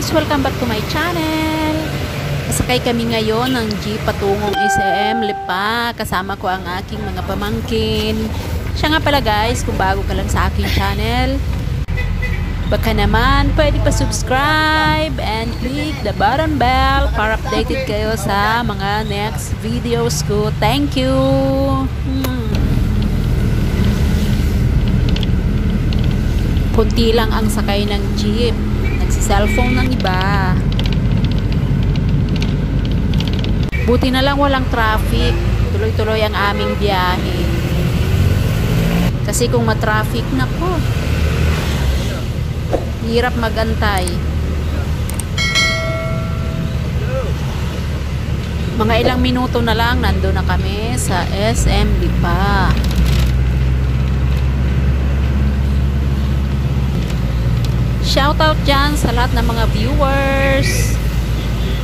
guys! Welcome back to my channel! Kasakay kami ngayon ng jeep patungong SM Lipa. Kasama ko ang aking mga pamangkin. Siya nga pala guys, kung bago ka lang sa aking channel, baka naman pwede pa subscribe and click the button bell para updated kayo sa mga next videos ko. Thank you! Kunti lang ang sakay ng jeep. Nagsi-cellphone ng iba. Buti na lang walang traffic. Tuloy-tuloy ang aming biyahe. Kasi kung ma-traffic, nako, hirap magantay. Mga ilang minuto na lang nandun na kami sa SM Lipa. Shoutout dyan sa lahat ng mga viewers.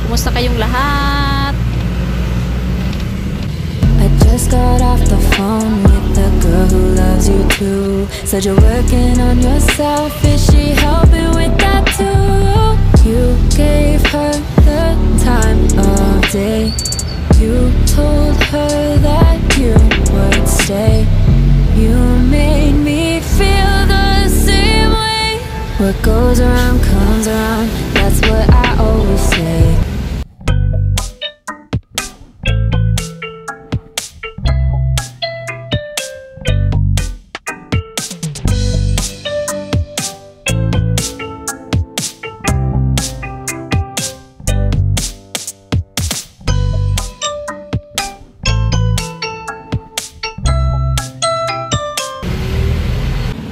Kumusta kayong lahat? I just got off the phone with the girl who loves you too. Said you're working on yourself. Is she helping with that too? You gave her the time of day. You told her that you would stay. You made me feel the same way. What goes around comes around. That's what I always say.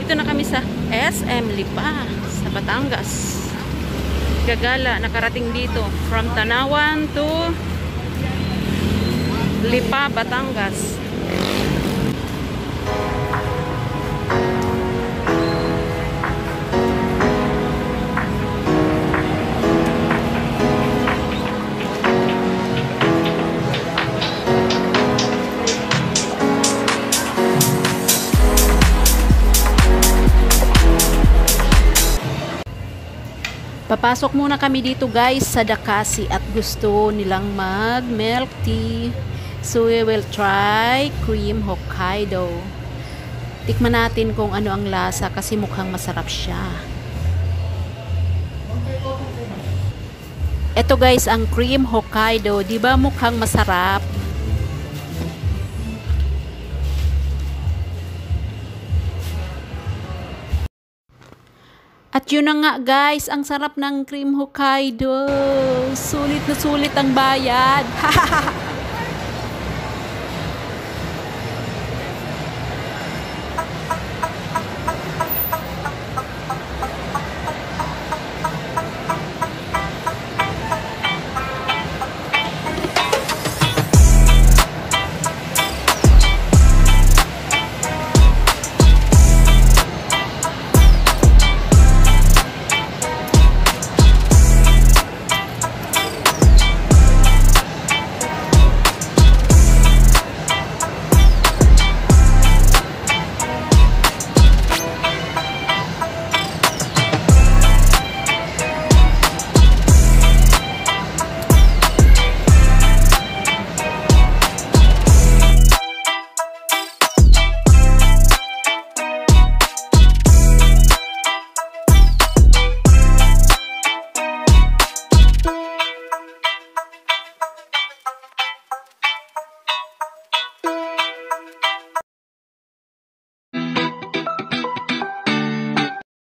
Dito na kami sa SM Lipa sa Batangas. Gagala, nakarating dito from Tanawan to Lipa, Batangas. Papasok muna kami dito guys sa Dakasi at gusto nilang mag milk tea. So we will try cream Hokkaido. Tikman natin kung ano ang lasa kasi mukhang masarap siya. Ito guys ang cream Hokkaido. Di ba mukhang masarap? At yun na nga guys, ang sarap ng cream Hokkaido. Sulit na sulit ang bayad.